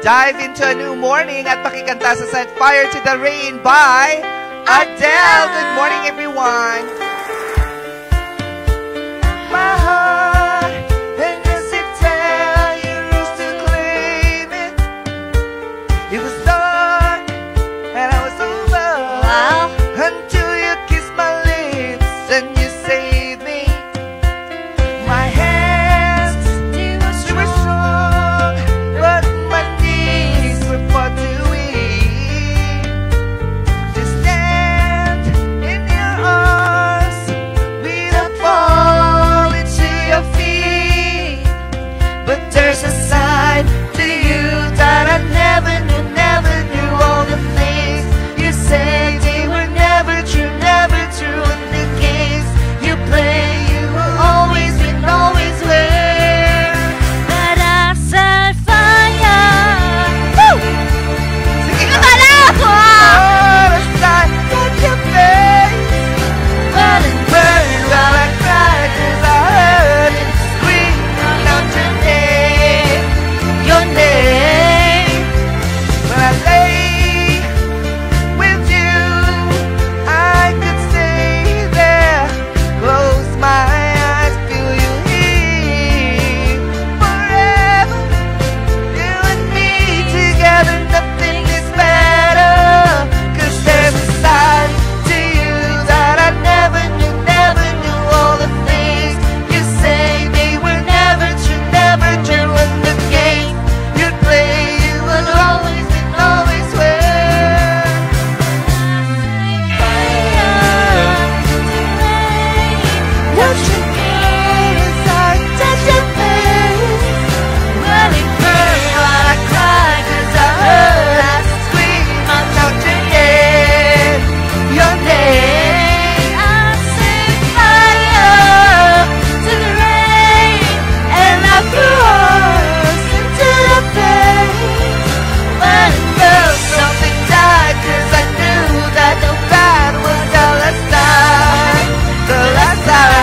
Dive into a new morning at pakikanta sa Set Fire to the Rain by Adele. Good morning, everyone. My heart, and as it tell you used to claim it. It was dark, and I was over. Wow. Until you kissed my lips and you saved me. My hands, they were strong, but my knees were far too weak to stand in your arms without falling to your feet. But there's a side to you that I never knew. All the things you say, they were never true. And the games you play, you will always win, always win. But I set fire. Woo! Sige Ikaw pala! All the time that you face, Well, it burn while I cry, 'cause I heard it scream out your name. When I lay with you, I could stay there, close my eyes, feel you here forever. You and me together, nothing is better. 'Cause there's a side to you that I never knew. All the things you say, they were never true. And the game you play, you will always win, always win. Don't you get inside, touch your face. Well, it hurt while I cry, 'cause I heard I scream out your name. Your name. I set fire to the rain, And I threw us into the pain. When it felt something died, 'cause I knew that the bad was the last time. The last time.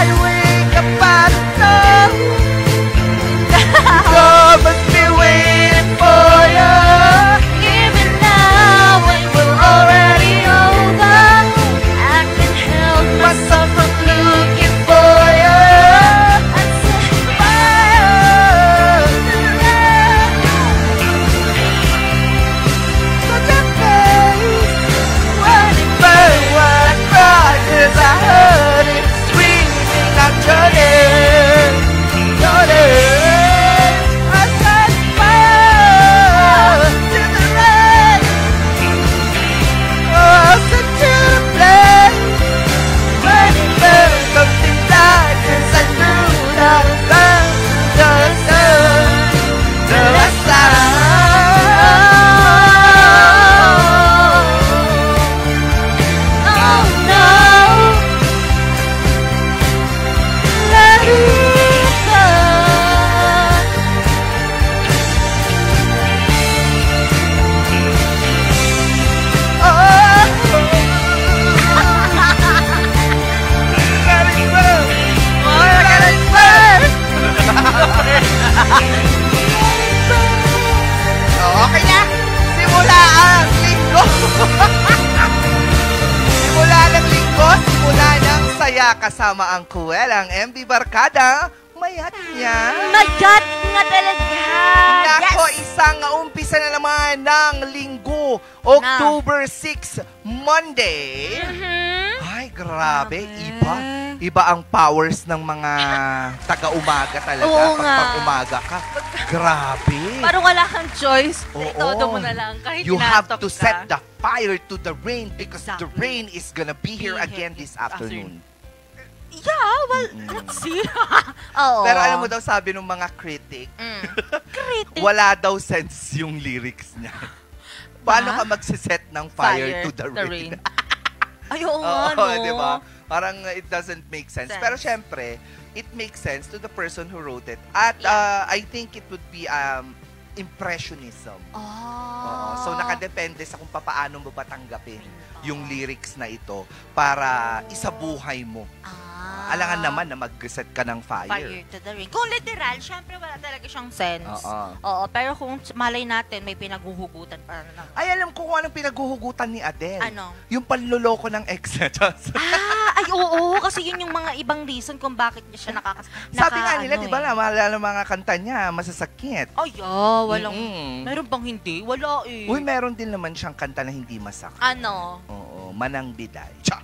I wake up out of love. God must be waiting for you. even now when we're already over, I can help Myself from looking for you. I set Fire to the rain. Look at face. When it burned while I cried, 'cause I heard it screaming out your name. Your name. I set fire to the rain. Oh, set to the flame. When it burned, something died, 'cause I knew that it burned the sun. The last time. Oh no, Let it go. Okay na. Simula ang linggo. Simula ng linggo, simula ng saya kasama ang Kuwel, ang MB Barkada. Mayat niya. magat nga talaga. Nako, Yes. isang umpisa na naman ng linggo. October 6, Monday. Ay, grabe. Iba ang powers ng mga taga-umaga talaga. Oo nga. Pag umaga ka. Grabe. Parang wala kang choice. Oo. Todo mo na lang. Kahit You have tinatok to ka. set the fire to the rain because the Exactly. rain is gonna be here Be again here this afternoon. Yeah, well, let's see. Oo. Pero alam mo daw, sabi ng mga critic, Critic. wala daw sense yung lyrics niya. Paano ka magsiset ng fire to the rain? Ay, oo nga, Oo, no? di ba? Parang it doesn't make sense. Sense. Pero syempre, it makes sense to the person who wrote it. At Yeah. I think it would be impressionism. Oh. So nakadepende sa kung paano mo ba tanggapin yung lyrics na ito para isabuhay mo Alangan naman na mag-set ka ng Fire fire. to the ring. Kung literal, syempre wala talaga siyang sense. Oo. Oo, pero kung malay natin, may pinaghuhugutan pa na. Ay, alam ko kung anong pinaghuhugutan ni Adele. Ano? Yung panloloko ng ex niya. Ay, oo, kasi yun yung mga ibang reason kung bakit niya siya Sabi nga nila, di ba eh. na, mahal ng mga kanta niya, masasakit. Ay, walang, meron bang hindi? Wala eh. Uy, meron din naman siyang kanta na hindi masakit. Ano? Oo, Manang Biday. Cha!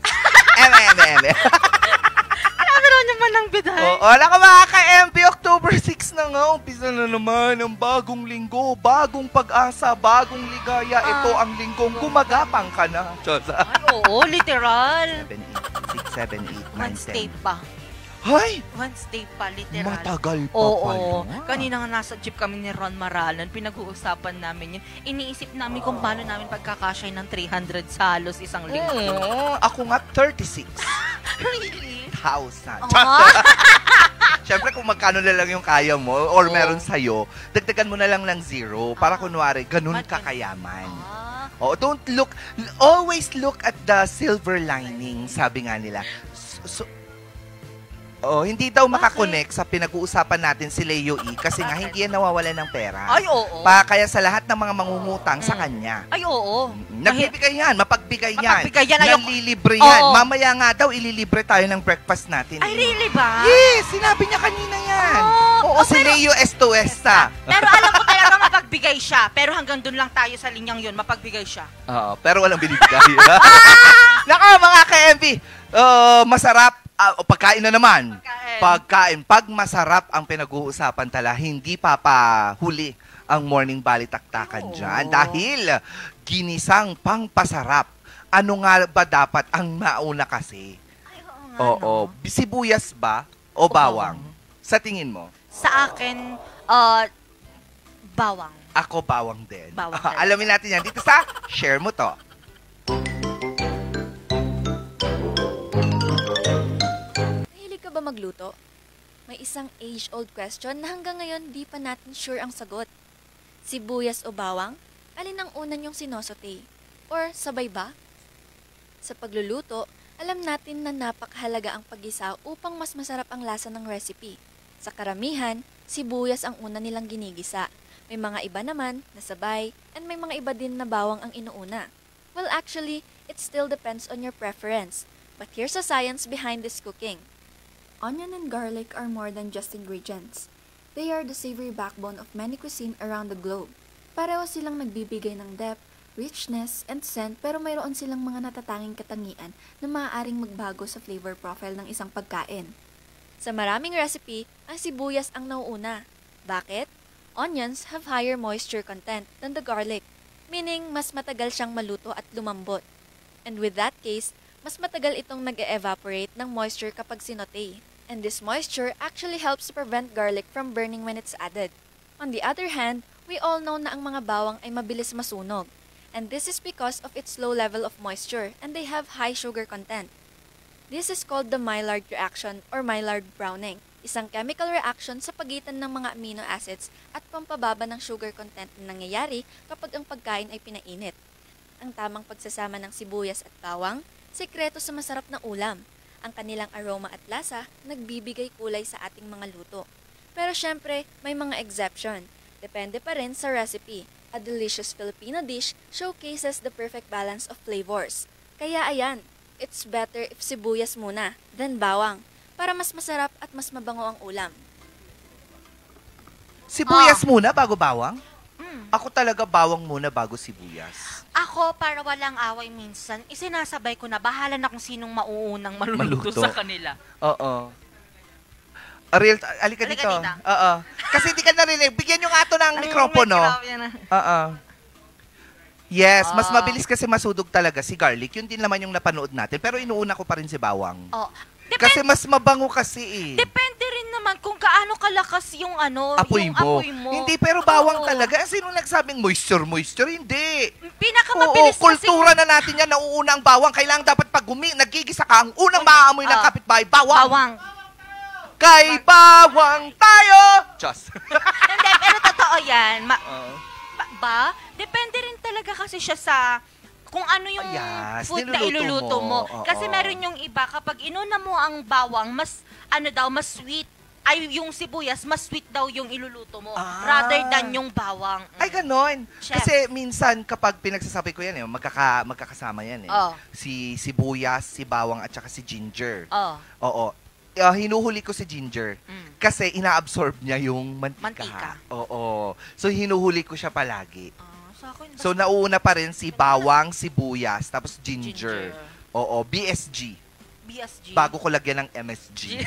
Eme. Meron naman ng biday. Oo, wala ka mga ka-MB, October 6 na nga. Umpisa na naman ang bagong linggo, bagong pag-asa, bagong ligaya. Ito ang linggong gumagapang ka na. Chosa. Ay, oo, literal. 7, 8, 6, 7, 8, 9, 10. One stay pa. Hay! One stay pa, literal. Matagal pa Oo. pala. Kanina nga nasa jeep kami ni Ron Maralan, pinag-uusapan namin yun. Iniisip namin kung paano namin pagkakasya ng 300 salos isang linggo. Ako nga 36,000. Really? Siyempre kung magkano na lang yung kaya mo or meron sa'yo, dagdagan mo na lang ng zero para kunwari, ganun kakayaman. Oh, always look at the silver lining, sabi nga nila. Hindi daw makakonect sa pinag-uusapan natin si Leo E kasi nga hindi yan nawawalan ng pera. Ay, oo. Kaya sa lahat ng mga mangungutang sa kanya. Ay, oo. Nagbibigay yan, mapagbigay yan. Mapagbigay yan. Nalilibre yan. Oo. Mamaya nga daw, ililibre tayo ng breakfast natin. Ay, really ba? Yes, sinabi niya kanina yan. Oo, si Leo Estuesta. Pero alam ko talaga mapagbigay siya. Pero hanggang dun lang tayo sa linyang yun, mapagbigay siya. Oo, pero walang binibigay. Naka, mga ka-MV, masarap. Pagkain na naman. Pagkain. Pag masarap ang pinag-uusapan hindi papahuli ang morning balitaktakan dyan. Dahil ginisang pangpasarap. Ano nga ba dapat ang mauna kasi? Ay, Oo. Sibuyas ba o bawang? Sa tingin mo? Sa akin, bawang. Ako bawang din. Bawang. Alamin natin yan dito sa Share Mo To. Ba magluto? May isang age-old question na hanggang ngayon di pa natin sure ang sagot. Sibuyas o bawang? Alin ang una niyong sinosote? Or sabay ba? Sa pagluluto, alam natin na napakahalaga ang paggisa upang mas masarap ang lasa ng recipe. Sa karamihan, sibuyas ang una nilang ginigisa. May mga iba naman na sabay, and may mga iba din na bawang ang inuuna. Well, actually, it still depends on your preference. But here's the science behind this cooking. Onion and garlic are more than just ingredients. They are the savory backbone of many cuisine around the globe. Pareho silang nagbibigay ng depth, richness, and scent pero mayroon silang mga natatanging katangian na maaaring magbago sa flavor profile ng isang pagkain. Sa maraming recipe, ang sibuyas ang nauuna. Bakit? Onions have higher moisture content than the garlic, meaning mas matagal siyang maluto at lumambot. And with that case, mas matagal itong nag-evaporate ng moisture kapag sinote. And this moisture actually helps to prevent garlic from burning when it's added. On the other hand, we all know na ang mga bawang ay mabilis masunog. And this is because of its low level of moisture and they have high sugar content. This is called the Maillard reaction or Maillard browning, isang chemical reaction sa pagitan ng mga amino acids at pampababa ng sugar content na nangyayari kapag ang pagkain ay pinainit. Ang tamang pagsasama ng sibuyas at bawang, sekreto sa masarap na ulam. Ang kanilang aroma at lasa nagbibigay kulay sa ating mga luto. Pero syempre, may mga exception. Depende pa rin sa recipe. A delicious Filipino dish showcases the perfect balance of flavors. Kaya ayan, it's better if sibuyas muna, then bawang, para mas masarap at mas mabango ang ulam. Sibuyas muna bago bawang? Ako talaga bawang muna bago sibuyas. Ako, para walang away minsan, isinasabay ko na bahala na kung sinong mauunang maluto sa kanila. Oo. Ariel, alika dito. Oo. Kasi hindi ka narinig. Bigyan nyo nga ito ng mikropono. Oo. Yes, mas mabilis kasi masudog talaga si garlic. Yun din naman yung napanood natin. Pero inuuna ko pa rin si bawang. Kasi mas mabango kasi eh. Depende rin naman kung gaano kalakas yung apoy yung mo. apoy mo. Hindi, pero bawang talaga. Sino nagsabing moisture? Hindi. Pinakamabilis kultura na natin yan. Nauuna ang bawang. Kailangan dapat pag nagigisa ka, ang unang maaamoy ng kapitbahay, bawang. Bawang. Kay bawang tayo! Diyos. Hindi, pero totoo yan. Depende rin talaga kasi siya sa kung ano yung Yes, food na niluluto iluluto mo. mo. Oo. Kasi meron yung iba, kapag inuna mo ang bawang, mas sweet. Ay, yung sibuyas, mas sweet daw yung iluluto mo. Ah. Rather than yung bawang. Ay, ganon. Chef. Kasi minsan kapag pinagsasabi ko yan, magkakasama yan eh. Oh. Si sibuyas, si bawang, at saka si ginger. Oh. Oo. Hinuhuli ko si ginger. Kasi inaabsorb niya yung mantika. Mantika. Oo. So, hinuhuli ko siya palagi. Sa akin, So, nauuna pa rin si bawang, sibuyas, tapos ginger. Oo, BSG. BSG. Bago ko lagyan ng MSG.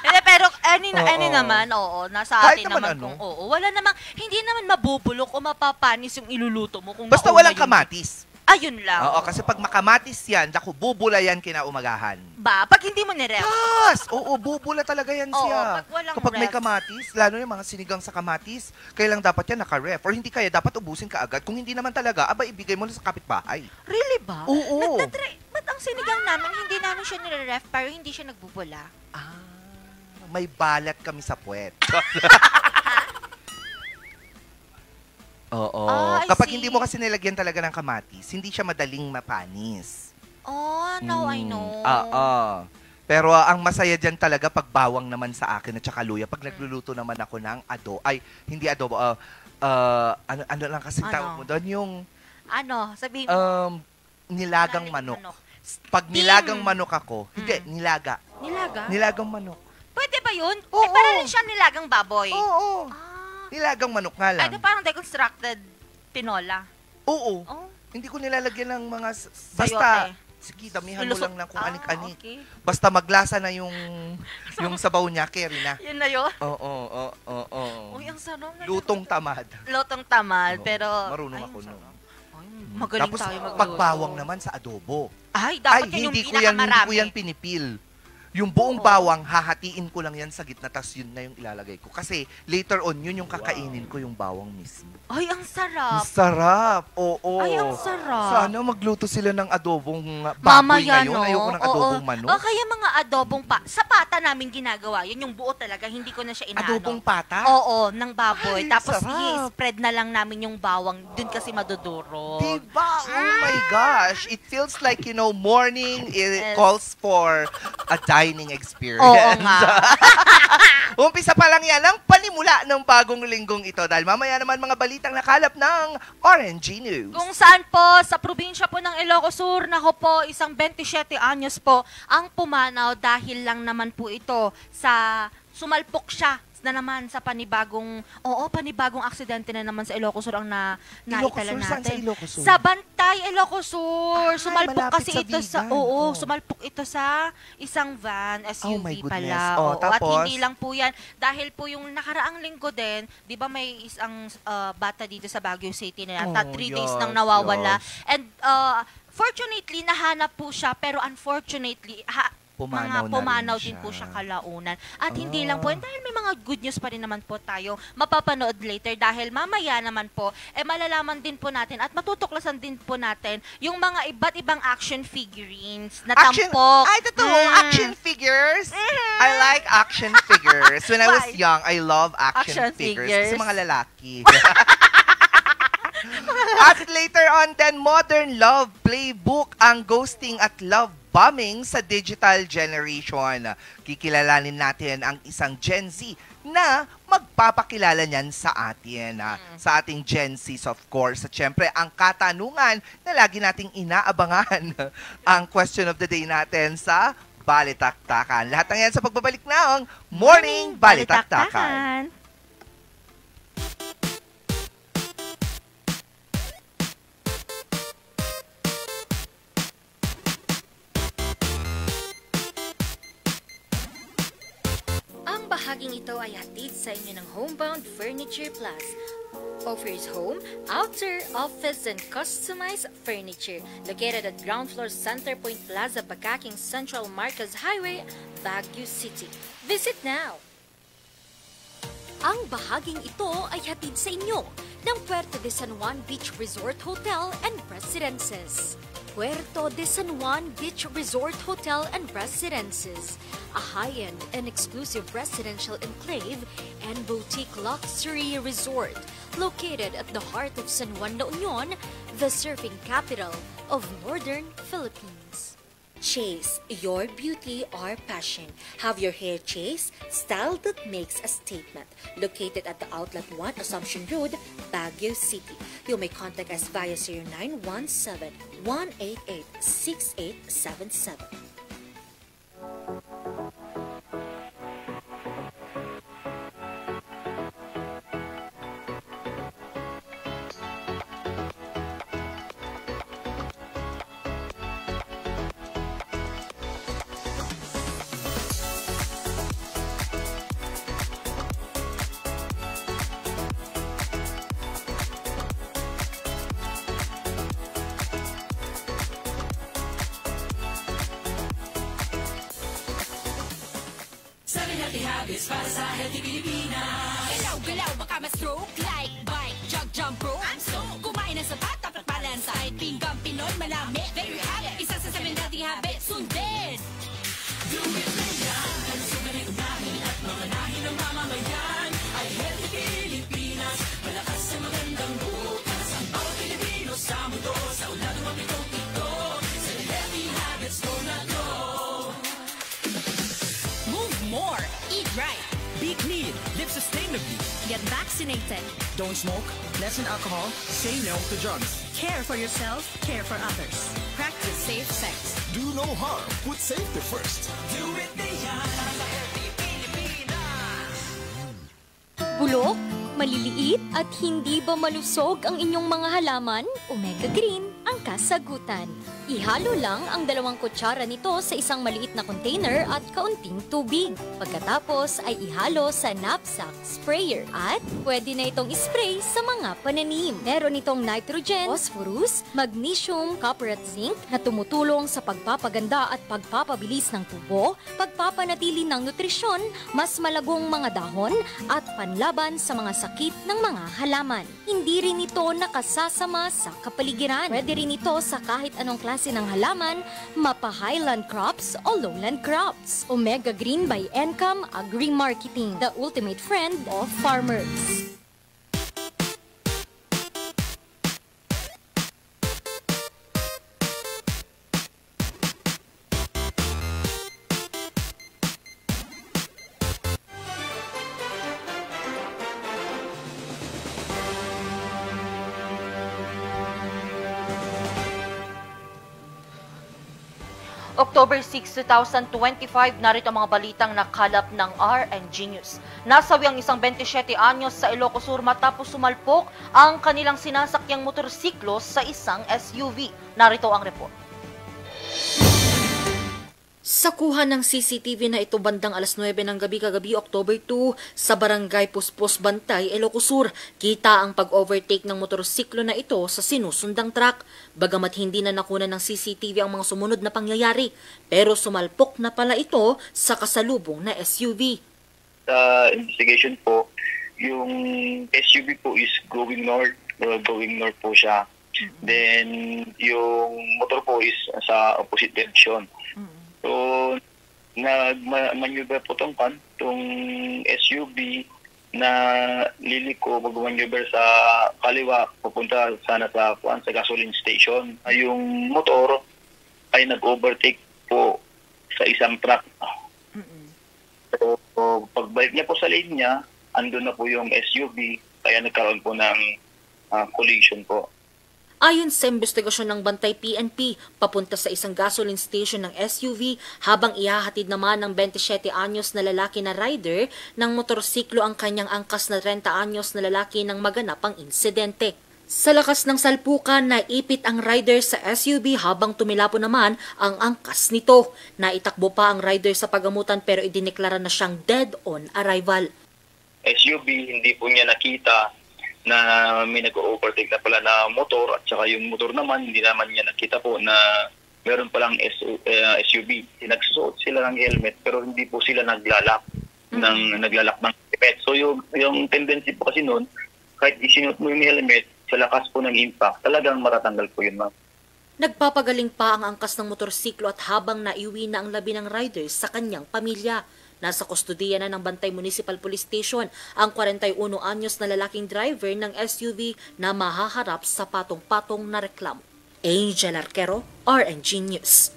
Hindi, pero any Oo. naman, oo, nasa Kahit atin naman naman ano. kung oo. Wala namang, hindi naman mabubulok o mapapanis yung iluluto mo. Kung Basta nauna walang yung- kamatis. Ayun lang. Oo, kasi pag makamatis yan, naku, bubula yan kinaumagahan. Pag hindi mo niref. Yes! Oo, bubula talaga yan Oo, siya. pag walang Kapag may ref. kamatis, lalo yung mga sinigang sa kamatis, kailang dapat yan naka-ref. Or hindi kaya, dapat ubusin ka agad. Kung hindi naman talaga, ibigay mo na sa kapitbahay. Really ba? Oo. Ba't ang sinigang namin, hindi namin siya nire-ref, pero hindi siya nagbubula? May balat kami sa puwet. Oo. I Kapag see. hindi mo kasi nilagyan talaga ng kamatis, hindi siya madaling mapanis. Oh, now I know. Oo. Pero ang masaya dyan talaga pag bawang naman sa akin at saka luya. Pag nagluluto naman ako ng hindi adobo, ano lang kasi Ano? tawag mo doon, yung Sabihin mo. nilagang Nilagang manok. Pag Steam. nilagang manok ako, hindi, nilaga. Nilaga? Nilagang manok. Pwede ba yun? Oo. Para rin siya nilagang baboy. Oo. Nilagang manok nga lang. Ay, parang deconstructed tinola. Oo. Oh, Hindi ko nilalagyan ng mga, Sayote. basta, sige, damihan mo Ilusok. lang ng kung anik-anik. Okay. Basta maglasa na yung sabaw niya, carry na. Yun na yun. Oo. Uy, ang sarap. Lutong tamad. Lutong tamal, Oo, pero... marunong ay, ako ang nun. sarap. Ay, magaling Tapos tayo magluto. pagbawang naman sa adobo. Ay, dapat yun yung hindi ko pinakamarami. yan pinipil. Yung buong bawang, hahatiin ko lang yan sa gitna, tas yun na yung ilalagay ko. Kasi later on, yun yung kakainin ko, yung bawang mismo. Ay, ang sarap. Ang sarap! Oo. Ay, ang sarap. Sana magluto sila ng adobong baboy Mamaya, ngayon. no? Ayoko ng adobong manok. O kaya mga adobong sa pata namin ginagawa. Yan yung buo talaga, hindi ko na siya inaano. Adobong pata? Oo, ng baboy. Ay, Tapos sarap. i-spread na lang namin yung bawang. Dun kasi maduduro. Diba? Oh my gosh. It feels like, morning, it calls for a dining experience. Oo nga. Umpisa pa lang yan ang panimula ng bagong linggong ito. Dahil mamaya naman mga balitang nakalap ng RNG News. Kung saan po, sa probinsya po ng Ilocos Sur, nako po, isang 27 anyos po ang pumanaw dahil lang naman po ito sa sumalpok siya na naman sa panibagong aksidente na naman sa Ilocos Sur ang naitala Ilocos Sur, saan sa natin. Ilocos Sur? Sa Bantay, Ilocos Sur. Ay, Sumalpok malapit kasi sa ito sa, Vigan. sumalpok ito sa isang van, Oh my SUV goodness. pala. Oh, At tapos? hindi lang po yan, dahil po yung nakaraang linggo din, di ba may isang bata dito sa Baguio City na 3 days nang nawawala. yes. And fortunately, nahanap po siya, pero unfortunately, pumanaw din po siya kalaunan. At hindi lang po, dahil may mga good news pa rin naman po tayo mapapanood later dahil mamaya naman po, malalaman din po natin at matutuklasan din po natin yung mga iba't ibang action figurines na tampok. Ay, totoo. Action figures. I like action figures. When I was Why? young, I love action figures. figures. Kasi mga lalaki. At later on then, Modern Love Playbook ang ghosting at love bombing sa digital generation. Kikilalanin natin ang isang Gen Z na magpapakilala niyan sa atin. Sa ating Gen Zs, of course. At syempre, ang katanungan na lagi nating inaabangan ang question of the day natin sa Balitaktakan. Lahat ng yan sa pagbabalik ng Morning Balitaktakan. Ang bahaging ito ay hatid sa inyo ng Homebound Furniture Plus. Offers home, outer, office, and customized furniture. Located at ground floor Centerpoint Plaza, Bakaking Central Marcos Highway, Baguio City. Visit now! Ang bahaging ito ay hatid sa inyo ng Puerto de San Juan Beach Resort Hotel and Residences. Puerto de San Juan Beach Resort Hotel and Residences, a high-end and exclusive residential enclave and boutique luxury resort Located at the heart of San Juan La Union, the surfing capital of Northern Philippines. Chase your beauty or passion. Have your hair chased, style that makes a statement. Located at the Outlet 1 Assumption Road, Baguio City. You may contact us via 0917-188-6877. Habits para sa healthy Pilipinas. Galaw-galaw, baka ma-stroke. Like, bike, jog, jump, rope. I'm so kumain ng sapat, dapat balance. Kahit pinggang Pinoy, malami. There you have it. Isa sa 7 healthy habits. Sundin! Do it na yan. Kalusugan ay unahin at mamanahin ng mamamayan. Ay healthy Pilipinas. Malakas sa magandang bukas. Ang bawat Pilipino sa mundo. Sa ulado mapitong ito. Sa healthy habits ko na to. Move more. Eat right. Be clean. Live sustainably. Get vaccinated. Don't smoke. Lessen alcohol. Say no to drugs. Care for yourself, care for others. Practice safe sex. Do no harm. Put safety first. Do it na yan. Sa healthy Pilipinas. Bulok, maliliit at hindi ba malusog ang inyong mga halaman? Omega Green ang kasagutan. Ihalo lang ang 2 kutsara nito sa isang maliit na container at kaunting tubig. Pagkatapos ay ihalo sa knapsack sprayer at pwede na itong ispray sa mga pananim. Meron itong nitrogen, phosphorus, magnesium, copper at zinc na tumutulong sa pagpapaganda at pagpapabilis ng tubo, pagpapanatili ng nutrisyon, mas malagong mga dahon at panlaban sa mga sakit ng mga halaman. Hindi rin ito nakasasama sa kapaligiran. Pwede rin ito sa kahit anong klase ng halaman, mapa-highland crops o lowland crops. Omega Green by Encam Agri-Marketing, the ultimate friend of farmers. October 6, 2025, narito ang mga balitang nakalap ng RNG News. Nasawi ang isang 27 anyos sa Ilocos Sur matapos sumalpok ang kanilang sinasakyang motorsiklo sa isang SUV. Narito ang report. Sa kuha ng CCTV na ito bandang alas 9 ng gabi kagabi October 2 sa Barangay Puspos Bantay, Ilocos Sur, kita ang pag-overtake ng motorsiklo na ito sa sinusundang truck. Bagamat hindi na nakuna ng CCTV ang mga sumunod na pangyayari, pero sumalpok na pala ito sa kasalubong na SUV. Sa investigation po, yung SUV po is going north po siya. Then yung motor po is sa opposite direction. So, nag-maneuver po itong SUV na liliko, mag-maneuver sa kaliwa, pupunta sana sa gasoline station. Yung motor ay nag-overtake po sa isang truck. So, pagbalik niya po sa lane niya, andun na po yung SUV, kaya nagkaroon po ng collision po. Ayon sa investigasyon ng Bantay PNP, papunta sa isang gasoline station ng SUV habang ihahatid naman ng 27 anyos na lalaki na rider ng motorsiklo ang kanyang angkas na 30 anyos na lalaki ng maganap ang insidente. Sa lakas ng salpukan, naipit ang rider sa SUV habang tumilapo naman ang angkas nito. Naitakbo pa ang rider sa pagamutan pero idineklara na siyang dead on arrival. SUV, hindi po niya nakita na may nag-overtake na pala na motor at saka yung motor naman, hindi naman niya nakita po na meron palang SUV. Nagsusuot sila ng helmet pero hindi po sila naglalak ng helmet. So yung tendency po kasi noon, kahit isinuot mo yung helmet, sa lakas po ng impact, talagang matatanggal po yun, ma'am. Nagpapagaling pa ang angkas ng motorsiklo at habang naiuwi na ang labi ng rider sa kanyang pamilya. Nasa kustudiya na ng Bantay Municipal Police Station ang 41 anyos na lalaking driver ng SUV na mahaharap sa patong-patong na reklamo. Angel Arquero, RNG News.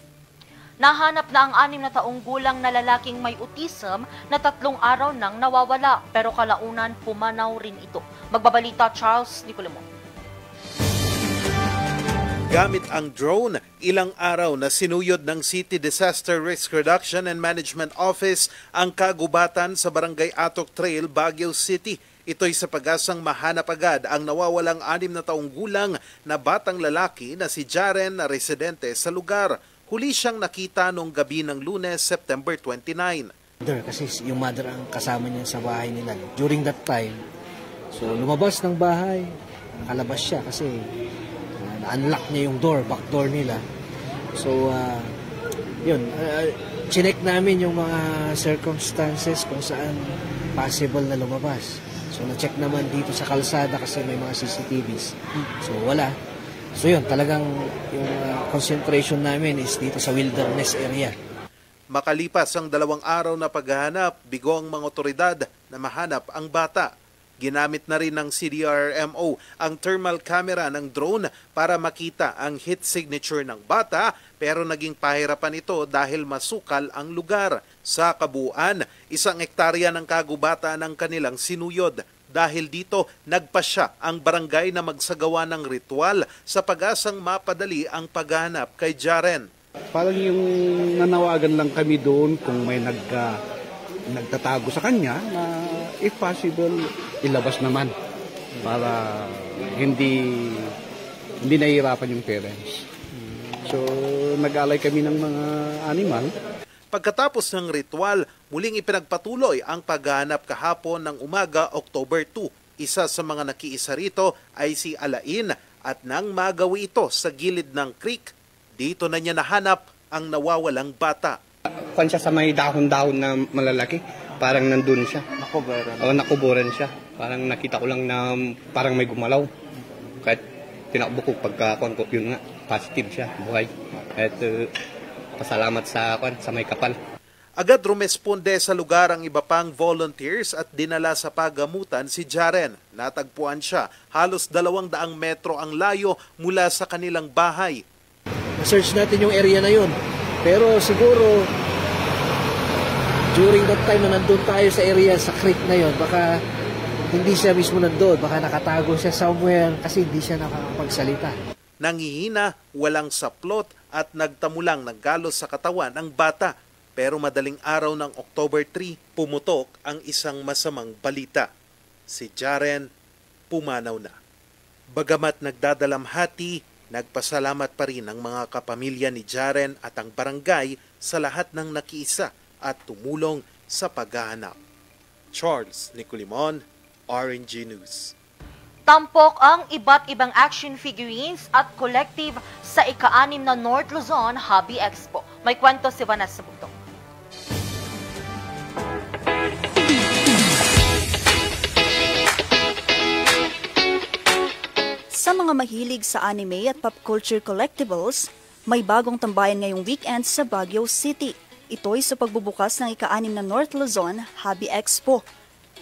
Nahanap na ang 6 na taong gulang na lalaking may autism na 3 araw nang nawawala pero kalaunan pumanaw rin ito. Magbabalita Charles Nicolemon. Gamit ang drone, ilang araw na sinuyod ng City Disaster Risk Reduction and Management Office ang kagubatan sa Barangay Atok Trail, Baguio City. Ito'y sa pag-asang mahanap agad ang nawawalang 6 na taong gulang na batang lalaki na si Jaren na residente sa lugar. Huli siyang nakita noong gabi ng Lunes, September 29. Kasi yung mother ang kasama niya sa bahay nila. During that time, so lumabas ng bahay, nakalabas siya kasi na-unlock niya yung door, back door nila. So, chinek namin yung mga circumstances kung saan possible na lumabas. So, na-check naman dito sa kalsada kasi may mga CCTVs. So, wala. So, yun, talagang yung concentration namin is dito sa wilderness area. Makalipas ang 2 araw na paghahanap, bigo ang mga otoridad na mahanap ang bata. Ginamit na rin ng CDRMO ang thermal camera ng drone para makita ang heat signature ng bata pero naging pahirapan ito dahil masukal ang lugar. Sa kabuuan, 1 hektarya ng kagubatan ang kanilang sinuyod. Dahil dito, nagpasya ang barangay na magsagawa ng ritual sa pag-asang mapadali ang paghahanap kay Jaren. Parang yung nanawagan lang kami doon kung may nagtatago sa kanya na if possible ilabas naman para hindi nahihirapan yung parents. So nag-alay kami ng mga animal. Pagkatapos ng ritual, muling ipinagpatuloy ang paghahanap kahapon ng umaga, October 2. Isa sa mga nakiisa rito ay si Alain at nang magawi ito sa gilid ng creek, dito na niya nahanap ang nawawalang bata. Kung siya sa may dahon-dahon na malalaki, parang nandun siya. Nakuburan siya. Parang nakita ko lang na parang may gumalaw. Kahit tinakbo ko pagka-kon ko, yun nga, positive siya, buhay. At pasalamat sa may kapal. Agad rumesponde sa lugar ang iba pang volunteers at dinala sa pagamutan si Jaren. Natagpuan siya, halos 200 metro ang layo mula sa kanilang bahay. Na-search natin yung area na yun. Pero siguro, during that time na nandun tayo sa area, sa creek na yon, baka hindi siya mismo nandun. Baka nakatago siya somewhere kasi hindi siya nakakapagsalita. Nangihina, walang saplot at nagtamulang ng galos sa katawan ng bata. Pero madaling araw ng October 3, pumutok ang isang masamang balita. Si Jaren pumanaw na. Bagamat nagdadalamhati, nagpasalamat pa rin ang mga kapamilya ni Jaren at ang barangay sa lahat ng nakiisa at tumulong sa paghahanap. Charles Nicolemon, RNG News. Tampok ang iba't ibang action figurines at collective sa ika-6 na North Luzon Hobby Expo. May kwento si Vanessa Bugtong. Sa mga mahilig sa anime at pop culture collectibles, may bagong tambayan ngayong weekend sa Baguio City. Ito'y sa pagbubukas ng ika-6 na North Luzon Hobby Expo.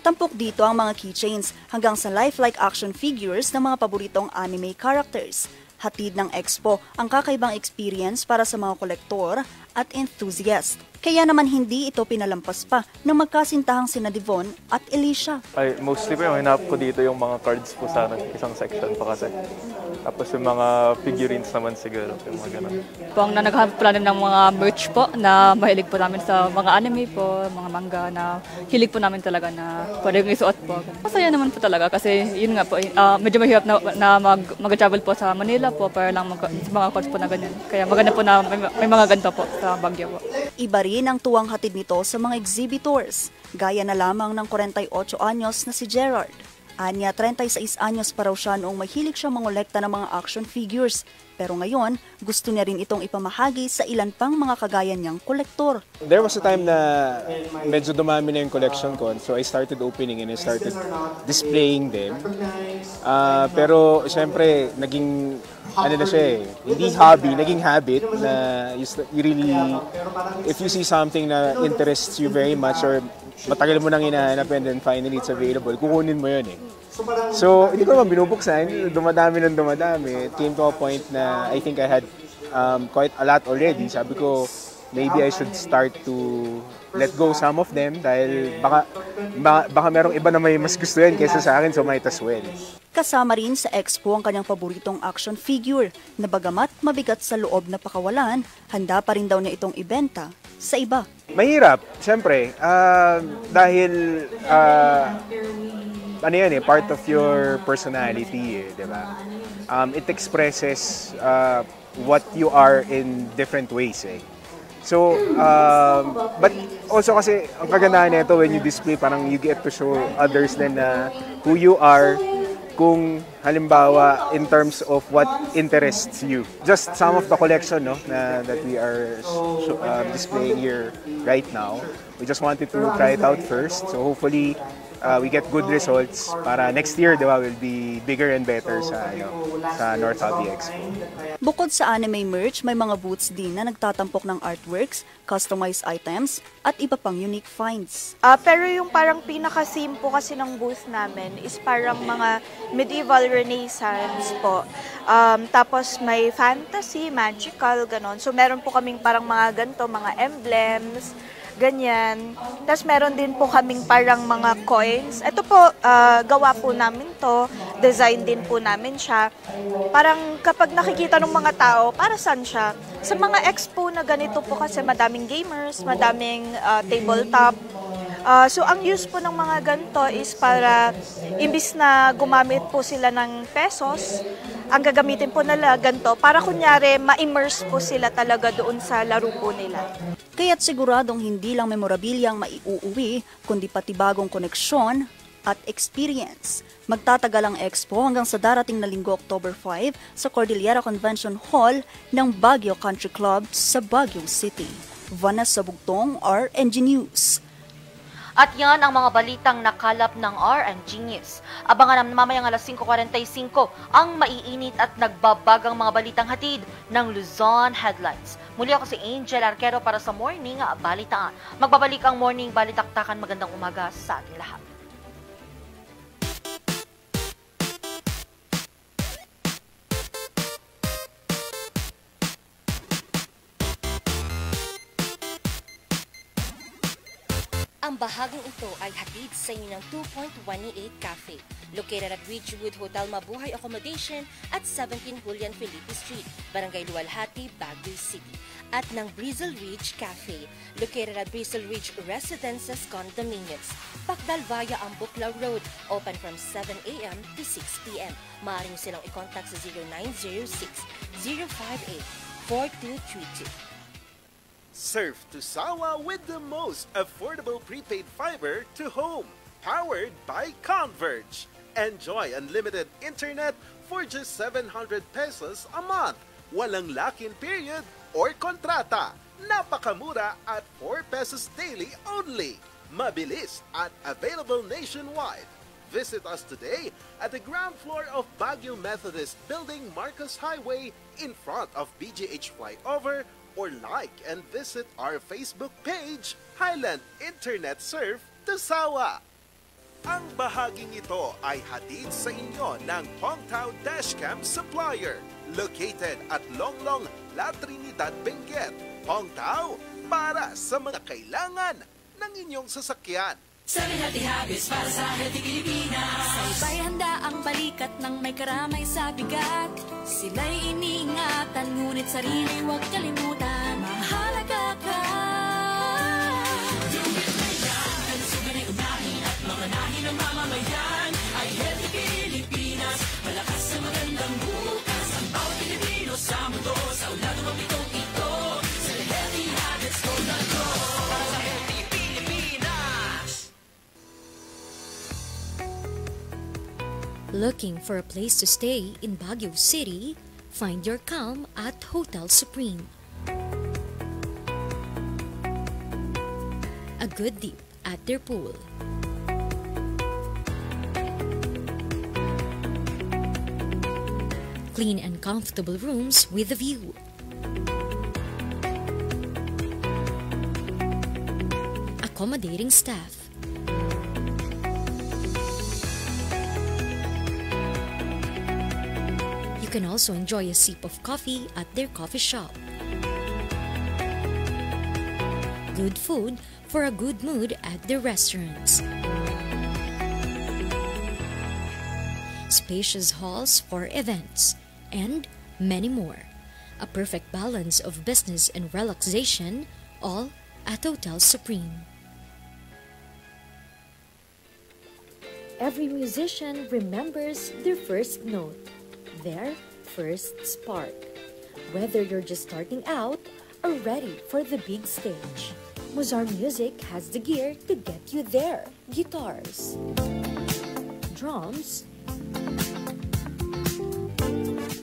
Tampok dito ang mga keychains hanggang sa lifelike action figures ng mga paboritong anime characters. Hatid ng expo ang kakaibang experience para sa mga kolektor at enthusiast. Kaya naman hindi ito pinalampas pa ng magkasintahang sina Devon at Alicia. Ay, mostly po yung hinap ko dito yung mga cards po sa isang section pa kasi. Tapos yung mga figurines naman siguro, yung mga ganun. Po ang naghahanap po namin ng mga merch po na mahilig po namin sa mga anime po, mga manga na hilig po namin talaga na pwede isuot po. Masaya naman po talaga kasi yun nga po, medyo mahirap na mag-travel po sa Manila po para lang mga cards po na ganyan. Kaya maganda po na may mga ganito po sa Baguio po. Iba rin ang tuwang hatid nito sa mga exhibitors, gaya na lamang ng 48 anyos na si Gerard. Anya, 36 anyos pa raw siya noong mahilig siya mangolekta ng mga action figures. Pero ngayon, gusto niya rin itong ipamahagi sa ilan pang mga kagaya niyang kolektor. There was a time na medyo dumami na yung collection ko, so I started opening and I started displaying them. Pero syempre, naging ano na siya hindi hobby, naging habit na you really, if you see something na interests you very much or matagal mo nang hinahanap and then finally it's available, kukunin mo yun So, hindi ko naman binubuksan, dumadami. It came to a point na I think I had quite a lot already. Sabi ko, maybe I should start to let go some of them dahil baka merong iba na may mas gusto yan kaysa sa akin, so might as well. Kasama rin sa expo ang kanyang paboritong action figure na bagamat mabigat sa loob na pakawalan, handa pa rin daw niya itong ibenta sa iba. Mahirap, siyempre, dahil ano yan part of your personality di ba? It expresses what you are in different ways So, but also kasi ang kagandahan nito when you display, parang you get to show others then who you are, kung halimbawa in terms of what interests you. Just some of the collection that we are displaying here right now. We just wanted to try it out first. So hopefully we get good results para next year, di ba, will be bigger and better sa North Hobby Expo. Bukod sa anime merch, may mga booths din na nagtatampok ng artworks, customized items, at iba pang unique finds. Pero yung parang pinaka-theme po kasi ng booth namin is parang mga medieval renaissance po. Tapos may fantasy, magical, ganon. So meron po kaming parang mga ganito, mga emblems, ganyan. Tapos meron din po kaming parang mga coins. Ito po, gawa po namin to. Design din po namin siya. Parang kapag nakikita ng mga tao, para saan siya? Sa mga expo na ganito po kasi madaming gamers, madaming tabletop. So ang use po ng mga ganito is para imbis na gumamit po sila ng pesos, ang gagamitin po nila ganito para kunyari ma-immerse po sila talaga doon sa laro po nila. Kaya't siguradong hindi lang memorabilyang maiuuwi, kundi pati bagong koneksyon at experience. Magtatagal ang expo hanggang sa darating na linggo, October 5, sa Cordillera Convention Hall ng Baguio Country Club sa Baguio City. Vanessa Bugtong, RNG News. At yan ang mga balitang nakalap ng RNG News. Abangan naman mamayang alas 5:45 ang maiinit at nagbabagang mga balitang hatid ng Luzon Headlines. Muli ako si Angel Arquero para sa Morning Balitaan. Magbabalik ang Morning Balitaktakan. Magandang umaga sa ating lahat. Ang bahaging ito ay hatid sa inyo ng 2.28 Cafe, located at Ridgewood Hotel Mabuhay Accommodation at 17 Julian Felipe Street, Barangay Luwalhati, Baguio City. At ng Brizzle Ridge Cafe, located at Brizzle Ridge Residences Condominiums, Pacdal via Ambuclaw Road, open from 7 a.m. to 6 p.m. Maaari niyo silang i-contact sa 0906-058-4232. Surf to Sawa with the most affordable prepaid fiber to home, powered by Converge. Enjoy unlimited internet for just 700 pesos a month. Walang lock-in period or kontrata. Napakamura at 4 pesos daily only. Mabilis at available nationwide. Visit us today at the ground floor of Baguio Methodist Building, Marcos Highway, in front of BGH Flyover, or like and visit our Facebook page, Highland Internet Surf to Sawa. Ang bahaging ito ay hatid sa inyo ng Hongtao Dashcam Supplier, located at Longlong, La Trinidad, Benguet. Hongtao, para sa mga kailangan ng inyong sasakyan. 7 healthy habits para sa healthy Pilipinas. Sa iba'y handa ang balikat ng may karamay sa bigat. Sila'y iniingatan, ngunit sarili huwag kalimutan. Mahalaga ka. Yung Pilipinas, kalusugan ay unahin at mga nahin ng mamamayan ay healthy Pilipinas. Malakas sa magandang bukas. Ang bawat Pilipino sa mundo, sa ulado ng pitong ito. Sa healthy habits ko na to. Para sa healthy Pilipinas. Looking for a place to stay in Baguio City? Find your calm at Hotel Supreme. A good dip at their pool. Clean and comfortable rooms with a view. Accommodating staff. You can also enjoy a sip of coffee at their coffee shop. Good food for a good mood at their restaurants. Spacious halls for events, and many more. A perfect balance of business and relaxation, all at Hotel Supreme. Every musician remembers their first note, their first spark. Whether you're just starting out or ready for the big stage, Mozart Music has the gear to get you there. Guitars, drums,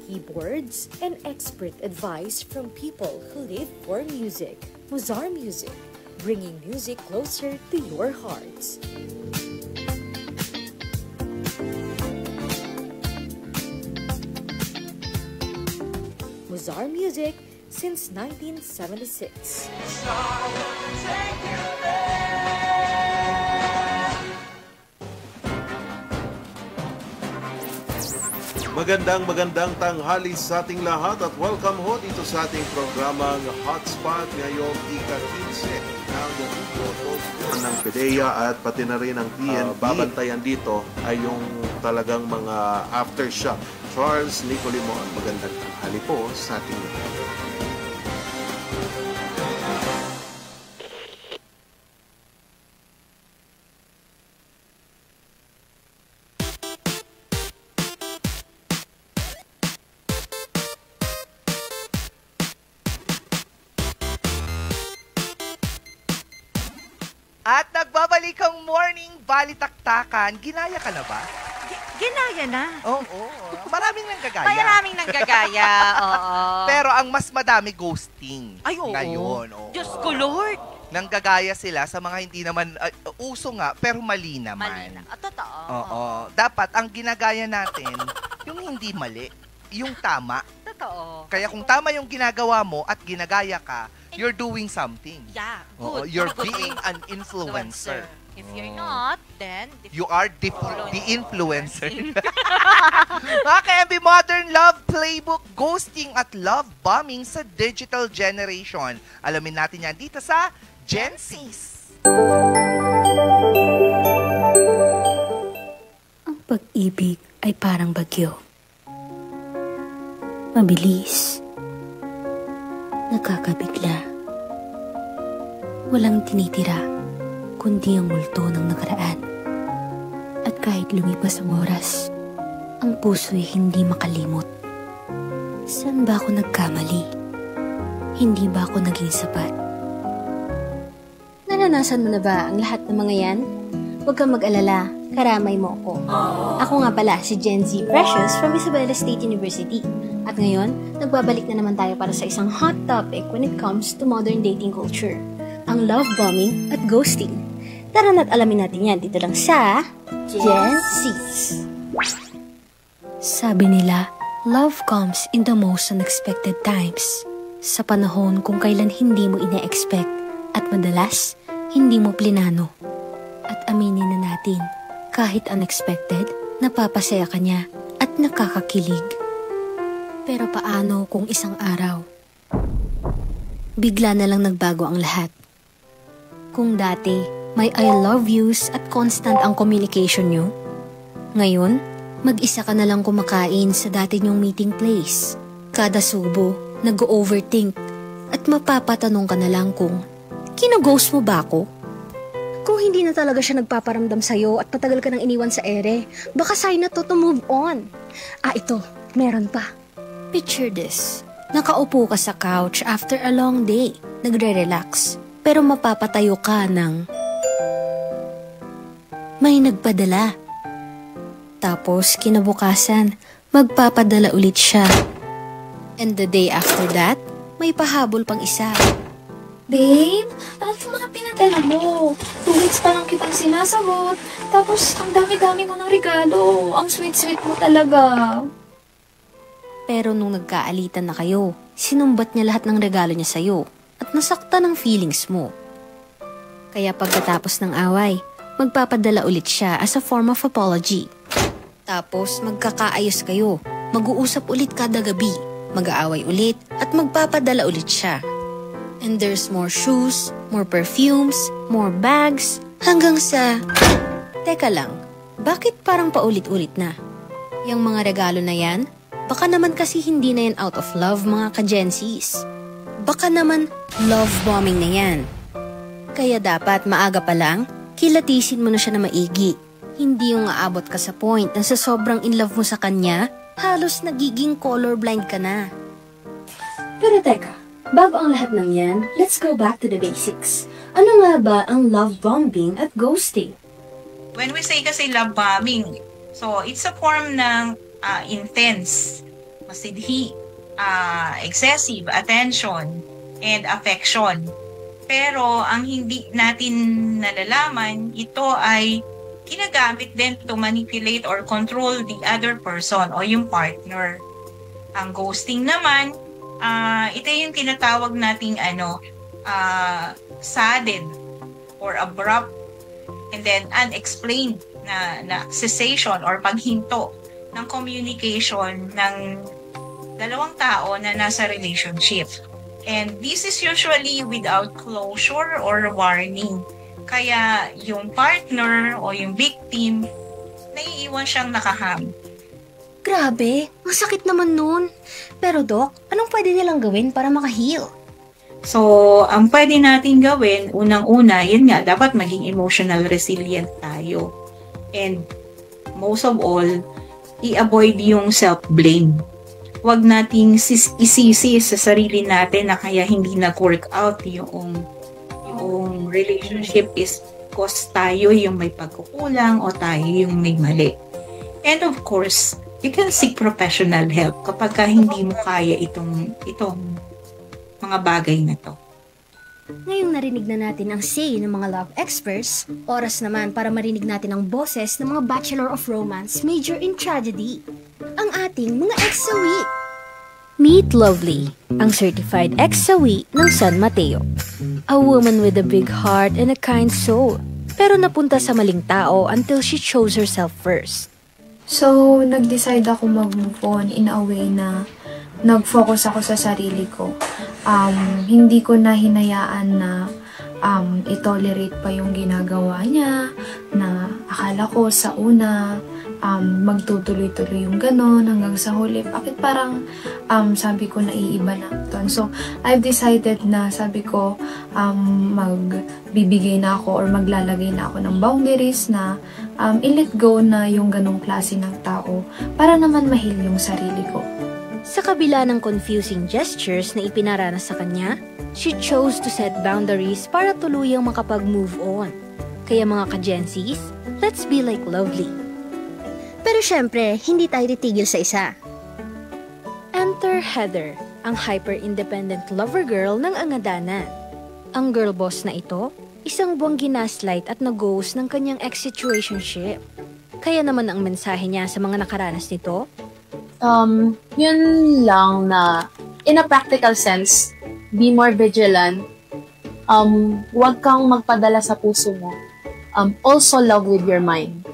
keyboards, and expert advice from people who live for music. Mozart Music, bringing music closer to your hearts. Mozart Music since 1976. Magandang tanghali sa ating lahat at welcome ho dito sa ating programang Hotspot ngayong ika-15 ng PDEA at pati na rin ang PNP. Babantayan dito ay yung talagang mga aftershock. Charles Nicolimon, magandang tanghali po sa ating lahat. At nagbabalik ang morning balitaktakan. Ginaya ka na ba? Ginaya na. Oo. Maraming nanggagaya. Maraming nanggagaya, oo. Pero ang mas madami ghosting. Ay, oo. Ngayon. Oo. Diyos ko, Lord. Nanggagaya sila sa mga hindi naman, uso nga, pero mali naman. Totoo. Oo. Dapat ang ginagaya natin, yung hindi mali, yung tama. Totoo. Kaya kung tama yung ginagawa mo at ginagaya ka, you're doing something. Yeah, Oo, good. you're being an influencer. If you're not, then... You are the influencer. Mga Modern Love Playbook, ghosting at love bombing sa digital generation. Alamin natin yan dito sa Gen Z's. Ang pag-ibig ay parang bagyo. Mabilis. Nakakabigla. Walang tinitira, kundi ang multo ng nakaraan. At kahit lumipas ang oras, ang puso'y hindi makalimot. Saan ba ako nagkamali? Hindi ba ako naging sapat? Naranasan mo na ba ang lahat ng mga yan? Huwag kang mag-alala, karamay mo ako. Ako nga pala si Gen Z Precious from Isabela State University. At ngayon, nagbabalik na naman tayo para sa isang hot topic when it comes to modern dating culture. Ang love bombing at ghosting. Tara na't alamin natin yan dito lang sa Gen Z's. Sabi nila, love comes in the most unexpected times. Sa panahon kung kailan hindi mo ina-expect at madalas, hindi mo plinano. At aminin na natin, kahit unexpected, napapasaya ka niya at nakakakilig. Pero paano kung isang araw, bigla na lang nagbago ang lahat? Kung dati, may I love yous at constant ang communication nyo, ngayon, mag-isa ka na lang kumakain sa dati nyong meeting place. Kada subo, nag-overthink at mapapatanong ka na lang kung kinoghost mo ba ako? Kung hindi na talaga siya nagpaparamdam sa'yo at patagal ka nang iniwan sa ere, baka sign na to move on. Ito, meron pa. Picture this. Nakaupo ka sa couch after a long day, nagre-relax, pero mapapatayo ka ng may nagpadala. Tapos kinabukasan, magpapadala ulit siya. And the day after that, may pahabol pang isa. Babe, ano yung mga pinadala mo? 2 weeks pa lang kitang sinasagot. Tapos, ang dami-dami mo ng regalo. Ang sweet-sweet mo talaga. Pero nung nagkaalitan na kayo, sinumbat niya lahat ng regalo niya sa'yo at nasakta ng feelings mo. Kaya pagkatapos ng away, magpapadala ulit siya as a form of apology. Tapos magkakaayos kayo, mag-uusap ulit kada gabi, mag-aaway ulit at magpapadala ulit siya. And there's more shoes, more perfumes, more bags, hanggang sa... Teka lang, bakit parang paulit-ulit na? Yang mga regalo na yan, baka naman kasi hindi na yan out of love mga ka-Gen-Zs. Baka naman love bombing na yan. Kaya dapat maaga pa lang, kilatisin mo na siya na maigi. Hindi yung aabot ka sa point na sa sobrang in love mo sa kanya, halos nagiging colorblind ka na. Pero teka, bago ang lahat ng yan, let's go back to the basics. Ano nga ba ang love bombing at ghosting? When we say kasi love bombing, so it's a form ng intense, masidhi, excessive attention and affection. Pero ang hindi natin nalalaman, ito ay ginagamit din to manipulate or control the other person o yung partner. Ang ghosting naman, ito yung tinatawag nating sudden or abrupt and then unexplained na cessation or paghinto ng communication ng dalawang tao na nasa relationship. And this is usually without closure or warning. Kaya yung partner o yung victim, naiiwan siyang nakaham. Grabe, masakit naman nun. Pero Doc, anong pwede nilang gawin para maka-heal? So, ang pwede natin gawin, unang-una, yun nga, dapat maging emotional resilient tayo. And most of all, i-avoid yung self-blame. Huwag nating isisi sa sarili natin na kaya hindi nag-work out yung relationship is cause tayo yung may pagkukulang o tayo yung may mali. And of course, you can seek professional help kapag hindi mo kaya itong mga bagay na to. Ngayong narinig na natin ang say ng mga love experts, oras naman para marinig natin ang boses ng mga Bachelor of Romance major in tragedy. Ang ating mga ex-sawi. Meet Lovely, ang certified ex-sawi ng San Mateo. A woman with a big heart and a kind soul, pero napunta sa maling tao until she chose herself first. So, nag-decide ako mag-move on in a way na nag-focus ako sa sarili ko. Hindi ko na hinayaan na i-tolerate pa yung ginagawa niya, na akala ko sa una magtutuloy-tuloy yung ganon hanggang sa huli. Bakit parang sabi ko naiiba na ito. So, I've decided na sabi ko magbibigay na ako or maglalagay na ako ng boundaries na i-let go na yung ganong klase ng tao para naman mahil yung sarili ko. Sa kabila ng confusing gestures na ipinaranas sa kanya, she chose to set boundaries para tuluyang makapag-move on. Kaya mga ka-Gen-Zs, let's be like Lovely. Pero syempre, hindi tayo titigil sa isa. Enter Heather, ang hyper-independent lover girl ng Angadanan. Ang girl boss na ito, isang buwang ginaslight at nag-ghost ng kanyang ex-situationship. Kaya naman ang mensahe niya sa mga nakaranas nito, yun lang na in a practical sense, be more vigilant. Huwag kang magpadala sa puso mo. Also love with your mind.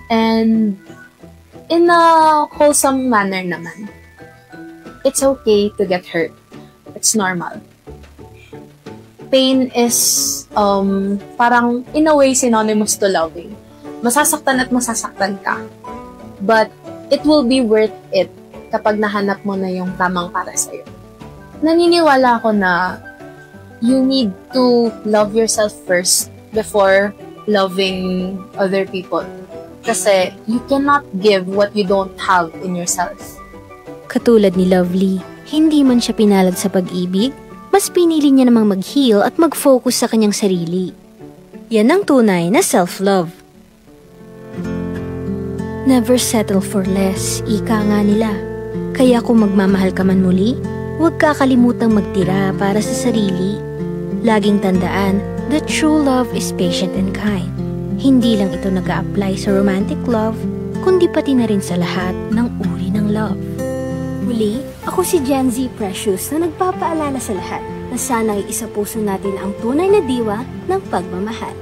And in a wholesome manner naman. It's okay to get hurt. It's normal. Pain is parang in a way synonymous to loving. Masasaktan at masasaktan ka. But it will be worth it kapag nahanap mo na yung tamang para sa'yo. Naniniwala ako na you need to love yourself first before loving other people. Kasi you cannot give what you don't have in yourself. Katulad ni Lovely, hindi man siya pinalad sa pag-ibig, mas pinili niya namang mag-heal at mag-focus sa kanyang sarili. Yan ang tunay na self-love. Never settle for less, ika nga nila. Kaya kung magmamahal ka man muli, huwag kakalimutang magtira para sa sarili. Laging tandaan that true love is patient and kind. Hindi lang ito nag-a-apply sa romantic love, kundi pati na rin sa lahat ng uri ng love. Muli, ako si Gen Z Precious na nagpapaalala sa lahat na sana'y isa puso natin ang tunay na diwa ng pagmamahal.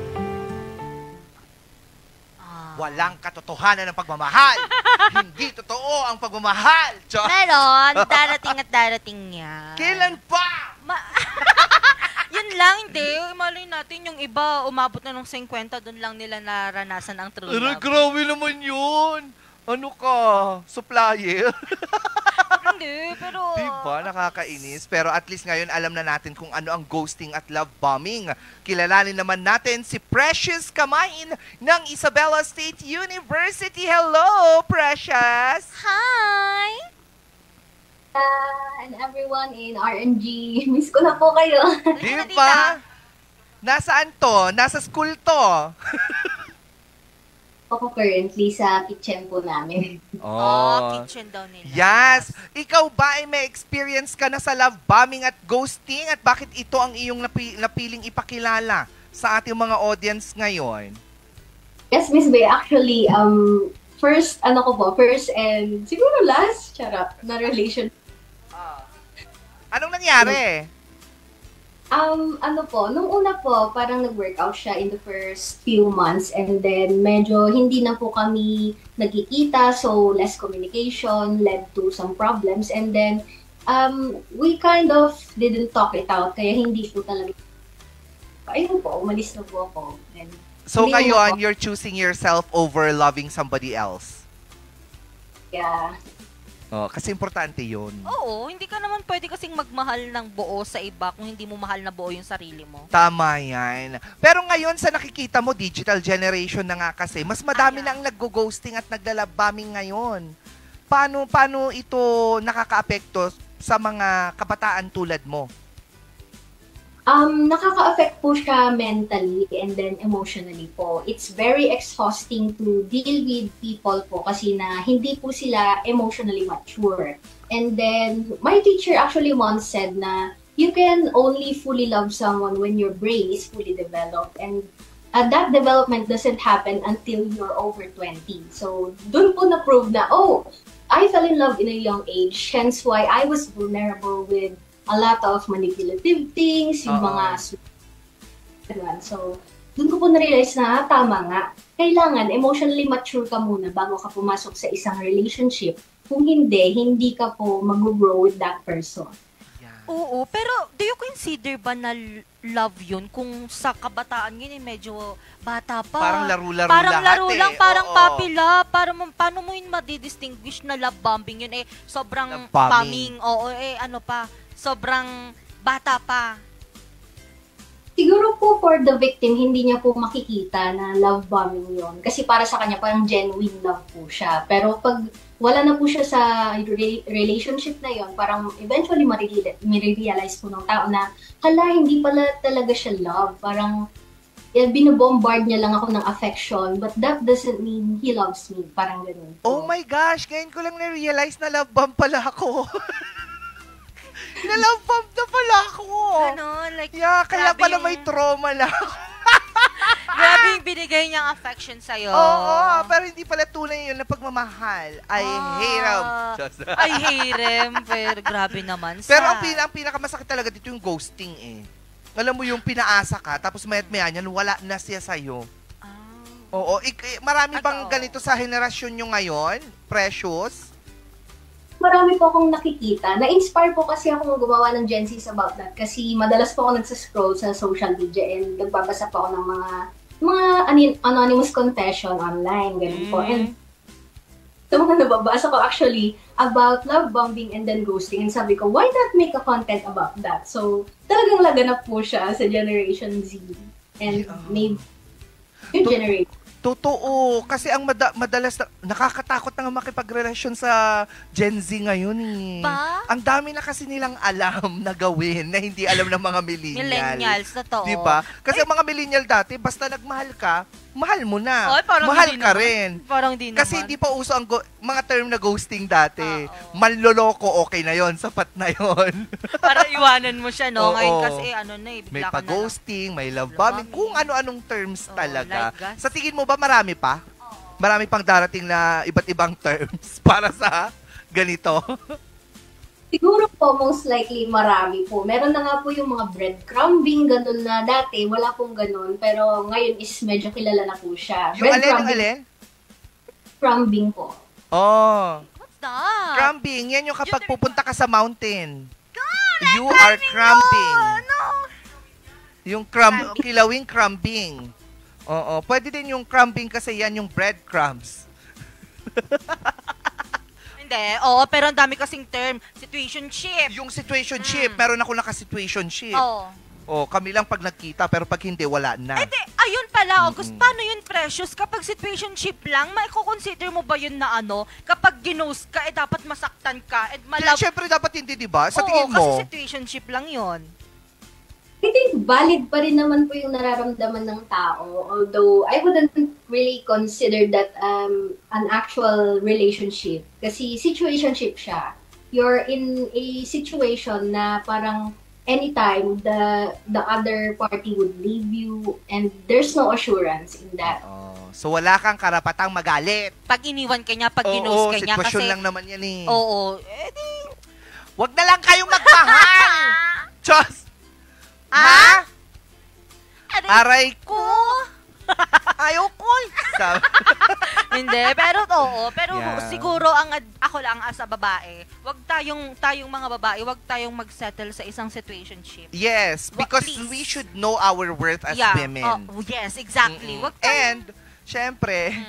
Walang katotohanan ng pagmamahal. Hindi totoo ang pagmamahal. Meron, darating at darating yan. Kailan pa? Yun lang, hindi. Malay natin yung iba, umabot na ng 50, doon lang nila naranasan ang true love. Grabe naman yun. Ano ka? Supplier? Hindi, pero... Diba? Nakakainis. Pero at least ngayon alam na natin kung ano ang ghosting at love bombing. Kilalanin naman natin si Precious Kamain ng Isabela State University. Hello, Precious! Hi! And everyone in RNG, miss ko na po kayo. Diba? Nasaan to? Nasa school to? Ako currently sa kitchen po namin. Kitchen daw nila. Yes! Ikaw ba ay may experience ka na sa love bombing at ghosting? At bakit ito ang iyong napiling ipakilala sa ating mga audience ngayon? Yes, Miss Bay. Actually, first and siguro last, charot, na relation. Anong nangyari? Nung una po, parang nag-workout siya in the first few months and then medyo hindi na po kami nagkikita, so less communication led to some problems and then we kind of didn't talk it out, kaya hindi po talaga. Ayun po, umalis na po ako. And so ngayon, you're choosing yourself over loving somebody else? Yeah. Oh, kasi importante yun. Oo, hindi ka naman pwede kasing magmahal ng buo sa iba kung hindi mo mahal na buo yung sarili mo. Tama yan. Pero ngayon sa nakikita mo, digital generation na nga kasi, mas madami na ang nag-ghosting at naglalove bombing ngayon. Paano ito nakaka-apekto sa mga kabataan tulad mo? Nakaka-affect po siya mentally and then emotionally po. It's very exhausting to deal with people po kasi na hindi po sila emotionally mature. And then, my teacher actually once said na you can only fully love someone when your brain is fully developed. And that development doesn't happen until you're over 20. So, dun po na-prove na, I fell in love in a young age. Hence why I was vulnerable with a lot of manipulative things, yung mga so, dun ko po na-realize na tama nga, kailangan emotionally mature ka muna bago ka pumasok sa isang relationship. Kung hindi ka po mag-grow with that person. Oo, pero do you consider ba na love yun kung sa kabataan yun medyo bata pa? Parang laro-laro parang lahat laro lang, parang puppy love. Paano mo yun madidistinguish na love bombing yun? Sobrang bombing. Oo, sobrang bata pa. Siguro po for the victim, hindi niya po makikita na love bombing yun. Kasi para sa kanya, parang genuine love po siya. Pero pag wala na po siya sa relationship na yun, parang eventually marirealize po ng tao na, hindi pala talaga siya love. Parang binobombard niya lang ako ng affection, but that doesn't mean he loves me. Parang ganun. Oh my gosh, ngayon ko lang na-realize na love bomb pala ako. Na-love bomb na pala ako. Kaya pala may trauma na ako. Grabe yung binigay niyang affection sa'yo. Oo, pero hindi pala tunay yun na pagmamahal. I hate him. I hate him. Pero grabe naman. Pero ang pinakamasakit talaga dito yung ghosting eh. Alam mo yung pinaasa ka, tapos mayat-maya niyan, wala na siya sa'yo. Oo, marami bang ganito sa henerasyon nyo ngayon? Precious? Marami po akong nakikita. Na-inspire po kasi ako gumawa ng Gen Z's about that. Kasi madalas po ako nagsascroll sa social media and nagbabasa po ako ng mga anonymous confession online. Ganun po. And sa mga nababasa ko actually about love bombing and then ghosting. And sabi ko, why not make a content about that? So, talagang laganap po siya sa Generation Z. And maybe new generation. Totoo. Kasi ang madalas nakakatakot na nga makipagrelasyon sa Gen Z ngayon eh. Ang dami na kasi nilang alam na gawin na hindi alam ng mga millennials. Millennials, totoo. Diba? Kasi ang mga millennial dati, basta nagmahal ka, mahal mo na. Ay, parang mahal hindi ka naman. rin. Parang di naman. Kasi hindi pa uso ang mga term na ghosting dati. Manloloko, okay na yon, sapat na yon. Para iwanan mo siya, no? Oo. Ngayon kasi ano na eh, May bigla ka na lang. pag-ghosting, may love bombing, kung ano-anong terms talaga. like gas. Sa tingin mo ba marami pa? Marami pang darating na iba't ibang terms para sa ganito? Siguro po, most likely, marami po. Meron na nga po yung mga breadcrumbing, ganun na dati. Wala pong ganun. Pero ngayon is medyo kilala na po siya. Yung alin? Crumbing po. Oh. What's that? Crumbing. Yan yung kapag pupunta ka sa mountain. You are crumbing. No. Yung kilawing crumbing. Oo. Pwede din yung crumbing kasi yan yung breadcrumbs. Hindi. Oo, pero ang dami kasing term. Situationship. Yung situationship, meron ako naka-situationship. Oo. Oh, kami lang pag nagkita, pero pag hindi, wala na. Ayun pala, August. Paano yun, Precious? Kapag situationship lang, maiko-consider mo ba yun na ano? Kapag ginost ka, dapat masaktan ka. Siyempre, dapat hindi, di ba? Sa tingin mo? Kasi situationship lang yun. I think valid pa rin naman po yung nararamdaman ng tao. Although, I wouldn't really consider that an actual relationship. Kasi situationship siya. You're in a situation na parang anytime the other party would leave you and there's no assurance in that. So, wala kang karapatang magalit. Pag iniwan ka niya, pag ginost ka niya. Sitwasyon Kasi, lang naman yan eh. Oo. Wag na lang kayong magmahal! Diyos! Ha? Aray ko! Ayoko! Hindi, pero oo. Pero Yeah. siguro, ako lang as a babae, wag tayong mga babae, wag tayong mag-settle sa isang situationship. Yes, because we should know our worth as women. Yes, exactly. Wag And, syempre,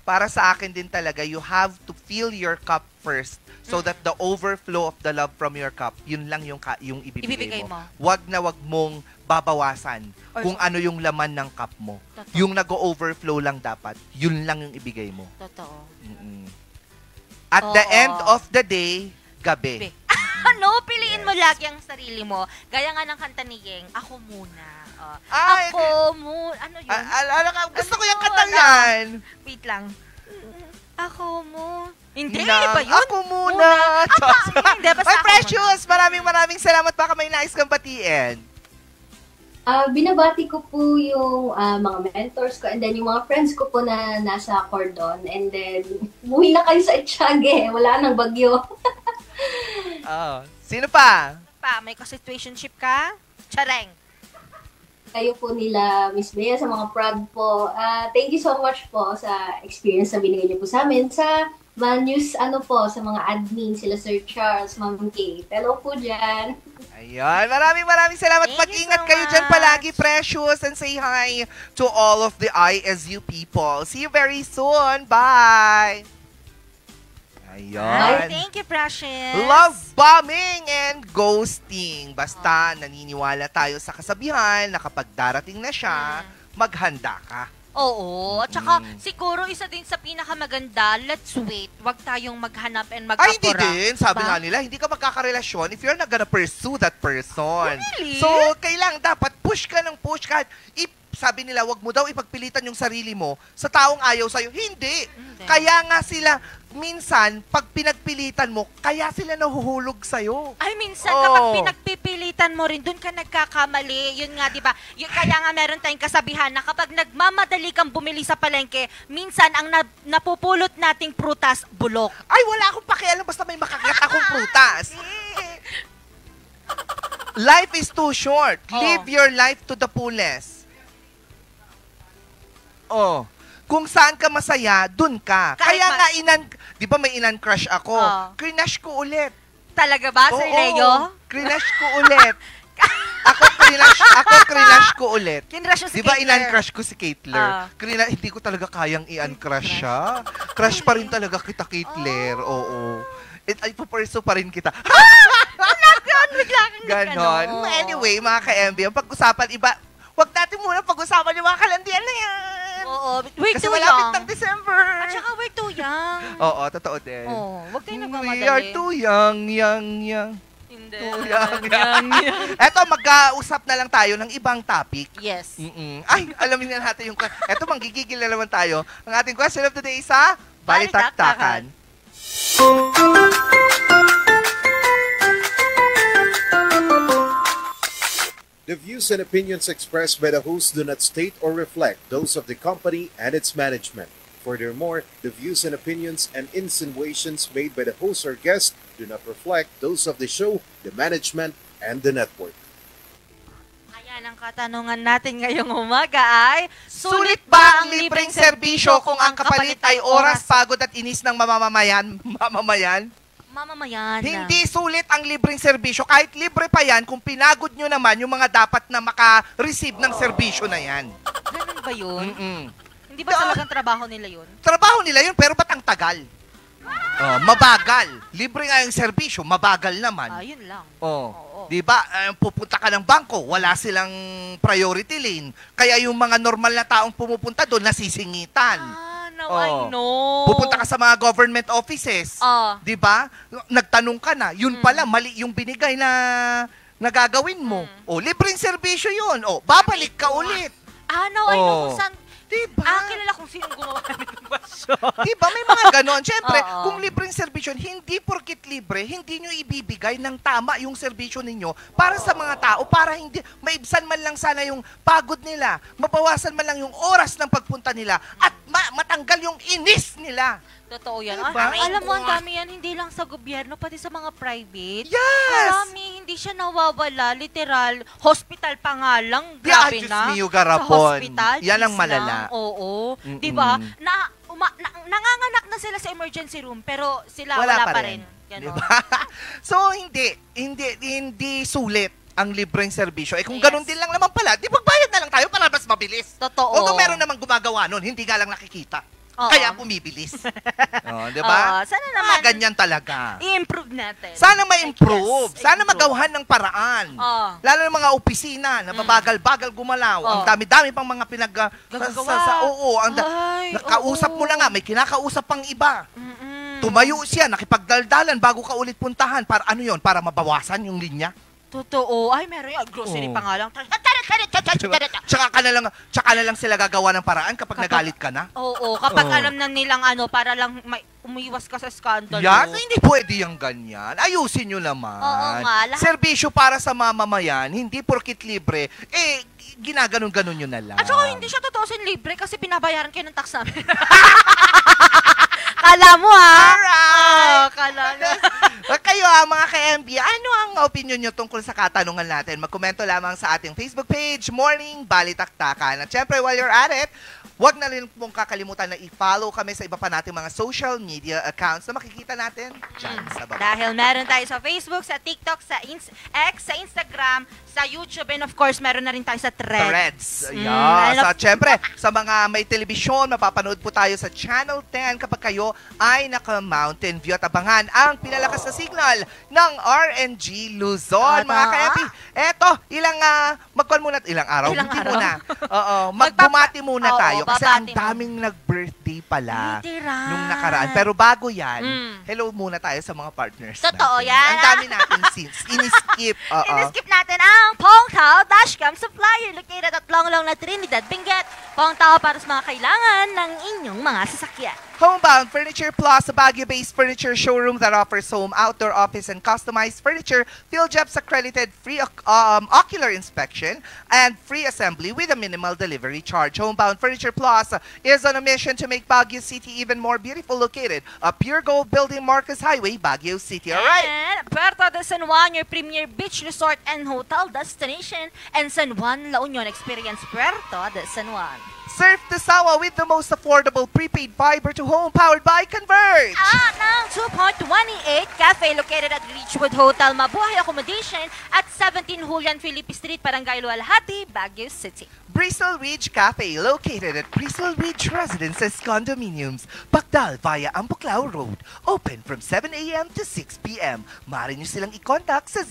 para sa akin din talaga, you have to fill your cup first so that the overflow of the love from your cup, yun lang yung ibibigay mo. Wag na wag mong babawasan kung ano yung laman ng cup mo. Totoo. Yung nag-overflow lang dapat, yun lang yung ibigay mo. Totoo. At the end of the day, gabi. Ano, piliin mo lagi ang sarili mo. Gaya nga ng kanta ni Yeng, ako muna. Ako muna. Ano yun? Gusto ko yung kanta yan. Wait lang. Ako mo. Hindi, Na, ba yun? Ako muna. Hindi, basta Ay, ako Precious, maraming salamat. Baka may nais kang batiin. Binabati ko po yung mga mentors ko and then yung mga friends ko po na nasa Cordon. And then, buhay na kayo sa Etiague. Wala nang bagyo. Sino pa? May ka-situationship ka? Chareng. Kayo po nila, Miss Bea, sa mga prod po. Thank you so much po sa experience na binigay niyo po sa amin. Sa mga news, sa mga admin, sila Sir Charles, Ma'am Kate. Hello po dyan. Ayun, maraming salamat. Mag-ingat kayo dyan palagi, Precious, and say hi to all of the ISU people. See you very soon. Bye! Ayun. Thank you, Precious. Love bombing and ghosting. Basta naniniwala tayo sa kasabihan na kapag darating na siya, maghanda ka. Oo. At saka, siguro isa din sa pinakamaganda, let's wait. Huwag tayong maghanap and mag-apura. Ay, hindi din. Sabi nga nila, hindi ka magkakarelasyon if you're not gonna pursue that person. Really? So, kailangan dapat push ka ng push kahit sabi nila, wag mo daw ipagpilitan yung sarili mo sa taong ayaw sa'yo. Hindi. Kaya nga sila, minsan, pag pinagpilitan mo, kaya sila nahuhulog sa'yo. Ay, minsan, kapag pinagpipilitan mo rin, dun ka nagkakamali. Yun nga, di ba? Kaya nga meron tayong kasabihan na kapag nagmamadali kang bumili sa palengke, minsan, ang napupulot nating prutas, bulok. Ay, wala akong pakialam basta may makagat akong prutas. Life is too short. Live your life to the fullest. Kung saan ka masaya, dun ka. Kaya nga di ba may inan-crush ako? Crinash ko ulit. Talaga ba, Sir Leo? Crinash ko ulit. Ako crinash ko ulit. Kinrush mo si Di ba Kate inan-crush ko si Caitlyn? Hindi ko talaga kayang i-uncrush siya. Crush pa rin talaga kita, Caitlyn. Oo. Ay, puperso pa rin kita. Ganon. Anyway, mga ka-MB, ang pag-usapan, wag natin muna pag-usapan yung mga kalandian na yan. Oo, we're Kasi too malapit young. ng December. At saka we're too young. Oo, totoo din. Wag kayo nagmamadali. We are too young. Hindi. Eto, mag-usap na lang tayo ng ibang topic. Yes. Ay, alamin na natin yung... Eto, manggigigil na naman tayo. Ang ating question of the day sa Balitaktakan. The views and opinions expressed by the host do not state or reflect those of the company and its management. Furthermore, the views and opinions and insinuations made by the host or guest do not reflect those of the show, the management, and the network. Ayan, ang katanungan natin ngayong umaga ay, sulit ba ang libreng serbisyo kung ang kapalit ay oras, pagod at inis ng mamamayan? Hindi sulit ang libreng serbisyo. Kahit libre pa yan, kung pinagod nyo naman yung mga dapat na maka-receive ng serbisyo na yan. Ganun ba yun? Hindi ba talagang trabaho nila yun? Trabaho nila yun, pero ba't ang tagal? Mabagal. Libre nga yung serbisyo, mabagal naman. Yun lang. Di ba? Pupunta ka ng bangko, wala silang priority lane. Kaya yung mga normal na taong pumupunta doon, nasisingitan. I know. Pupunta ka sa mga government offices. Di ba? Nagtanong ka na. Yun pala, mali yung binigay na gagawin mo. Libreng serbisyo yun. Babalik ka ulit. I know kung saan. Diba? Kilala kung sino gumawa ng basyo. Diba? May mga ganon. Siyempre, kung libreng serbisyo, hindi porkit libre, hindi nyo ibibigay ng tama yung serbisyo ninyo para sa mga tao, para hindi, maibsan man lang sana yung pagod nila, mabawasan man lang yung oras ng pagpunta nila, at matanggal yung inis nila. Totoo yan. Diba? Alam mo, ang dami yan, hindi lang sa gobyerno, pati sa mga private. Yes! Marami, hindi siya nawawala, literal. Hospital pa nga lang, grabe na. Garapon. Sa hospital, yan ang malala. Oo. Diba? Nanganganak na sila sa emergency room, pero sila wala pa rin. Diba? So, hindi sulit ang libreng serbisyo. Kung ganun din lang naman pala, di magbayad na lang tayo para mas mabilis. Totoo. Although meron namang gumagawa nun, hindi nga lang nakikita. Kaya bumibilis. Diba? Sana naman. Ganyan talaga. I-improve natin. Sana ma-improve. Sana magawahan ng paraan. Lalo ng mga opisina na babagal-bagal gumalaw. Ang dami-dami pang mga nakausap mo na nga, may kinakausap pang iba. Tumayo siya, nakipagdaldalan bago ka ulit puntahan. Para ano yon? Para mabawasan yung linya. Totoo. Ay, meron yan. Grocery pa nga lang. Tsaka na lang sila gagawa ng paraan kapag nagalit ka na. Oo, kapag alam na nilang para lang umiwas ka sa skandalo. Yan, hindi pwede yung ganyan. Ayusin nyo naman. Oo nga. Serbisyo para sa mamamayan, hindi porkit libre, ginaganon-ganon nyo na lang. At saka hindi siya totoo libre kasi pinabayaran kayo ng tax namin. Kala mo Alright! Kala mo. Kayo mga ka-MB, ano ang opinion nyo tungkol sa katanungan natin? Magkomento lamang sa ating Facebook page, Morning Balitaktakan. At syempre, while you're at it, huwag na rin pong kakalimutan na i-follow kami sa iba pa nating mga social media accounts na makikita natin dyan sa baba. Dahil meron tayo sa Facebook, sa TikTok, sa X, sa Instagram, sa YouTube, and of course, meron na rin tayo sa Threads. So, syempre, sa mga may telebisyon, mapapanood po tayo sa Channel 10 kapag kayo ay naka-Mountain View at abangan ang pinalakas na signal ng RNG Luzon. Mga ka-MP, eto, ilang araw? Magbumati muna tayo kasi ang daming nag-birthday pala nung nakaraan. Pero bago yan, hello muna tayo sa mga partners natin. Totoo yan. Ang dami natin in-skip. In-skip natin ang Pong Tao Dashcam Supplier located at Longlong na Trinidad, Benguet. Pong Tao para sa mga kailangan ng inyong mga sasakyan. Homebound Furniture Plus, a Baguio-based furniture showroom that offers home, outdoor, office, and customized furniture. PhilJeps accredited free ocular inspection and free assembly with a minimal delivery charge. Homebound Furniture Plus is on a mission to make Baguio City even more beautiful, located a Pure Gold Building, Marcos Highway, Baguio City. All right. And Puerto de San Juan, your premier beach resort and hotel destination, and San Juan La Union Experience Puerto de San Juan. Surf to Sawa with the most affordable prepaid fiber to home powered by Converge. Ng 2.28 Cafe located at Reachwood Hotel Mabuhay Accommodation at 17 Julian Felipe Street, Barangay Lualhati, Baguio City. Bristol Ridge Cafe located at Bristol Ridge Residences Condominiums, Bacdal via Ambuclao Road. Open from 7 a.m. to 6 p.m. Maaari niyo silang i-contact sa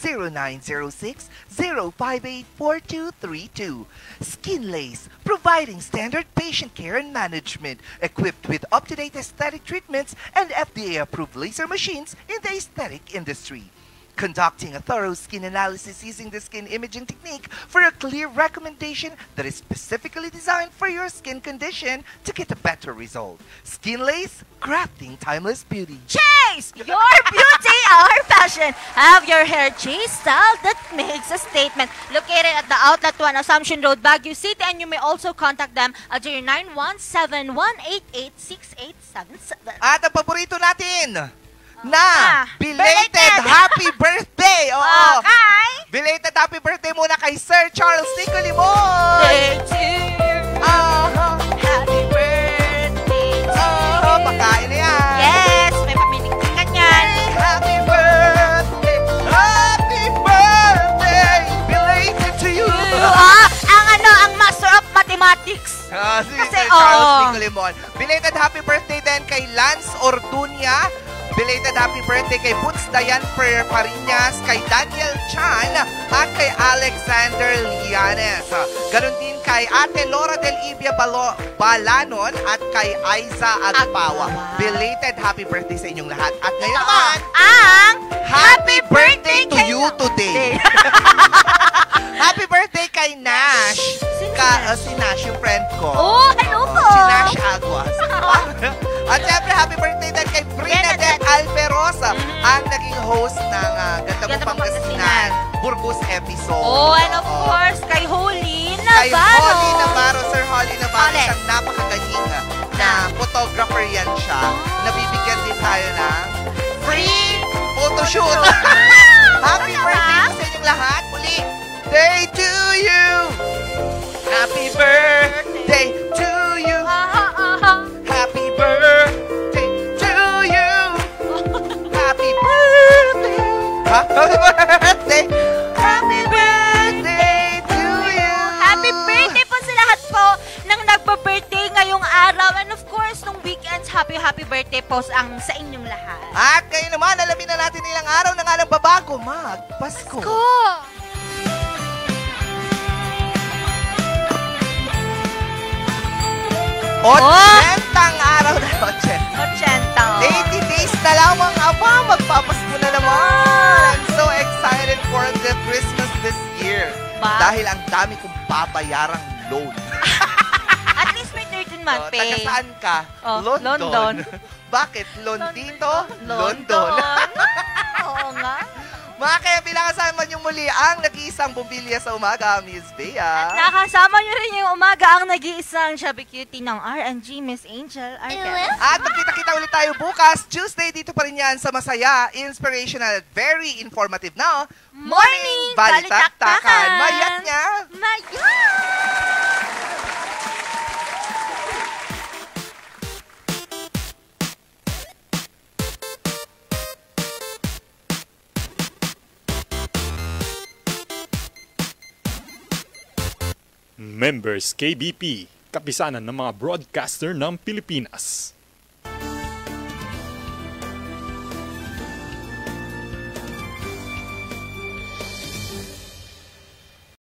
0906-058-4232. Skinlace, providing standard patient care and management, equipped with up-to-date aesthetic treatments and FDA-approved laser machines in the aesthetic industry. conducting a thorough skin analysis using the skin imaging technique for a clear recommendation that is specifically designed for your skin condition to get a better result. Skinlace, crafting timeless beauty. Chase your beauty, our passion. Have your hair chased style that makes a statement. Located at the Outlet 1 Assumption Road, Baguio City, and you may also contact them at 0917-188-6877. At ang paborito natin na belated happy birthday! Oo! Belated happy birthday muna kay Sir Charles Nico Limon! Happy birthday to you! Pakain na yan! Yes! May pamiligtingan yan! Happy birthday! Happy birthday! Belated to you! Ang Master of Mathematics! Si Sir Charles Nico Limon. Belated happy birthday din kay Lance Orduña. Belated happy birthday kay Boots Dayan Parinas, kay Daniel Chan, at kay Alexander Lianes. Ganon din kay Ate Laura Del Ibia Balanon at kay Aiza Agpawa. Belated happy birthday sa inyong lahat. At ngayon naman, ang happy birthday to you today. Happy birthday kay Nash. Si Nash, yung friend ko. Oh, hello po! Si Nash Aguas. At syempre, happy birthday din kay Bernadette Alperosa, ang naging host ng Ganda Mo Pangasinan Burgos episode. Oh, and of course, kay Holly Navarro. Kay Holly Navarro, Sir Holly Navarro, siyang napakagaling na photographer yan siya. Nabibigyan din tayo ng free photoshoot. Happy birthday sa inyong lahat. Muli, day to you. Happy birthday to you. Happy birthday to you. Happy birthday. Happy birthday. Happy birthday to you. Happy birthday po sa lahat po ng nagpa-birthday ngayong araw. And of course, nung weekends, happy birthday po sa inyong lahat. At ngayon naman, alamin na natin ilang araw na nga lang babago mag-Pasko. Ochentang araw na 80. 80 days na lamang, aba, magpapasko na naman. I'm so excited for the Christmas this year. Dahil ang dami kong babayarang loan. At least may 13-month pay. Taga saan ka? London. Bakit? Loan dito? London. Oo nga. Mga kaya pinakasama niyo muli ang nag-iisang bumbilya sa umaga, Miss Bea. At nakasama niyo rin yung umaga ang nag-iisang Shabby Cutie ng R&G, Miss Angel Arquez. At magkita-kita ulit tayo bukas, Tuesday, dito pa rin yan sa masaya, inspirational, very informative na Morning Balitaktakan. Mayat niya! Members KBP, kapisanan ng mga broadcaster ng Pilipinas.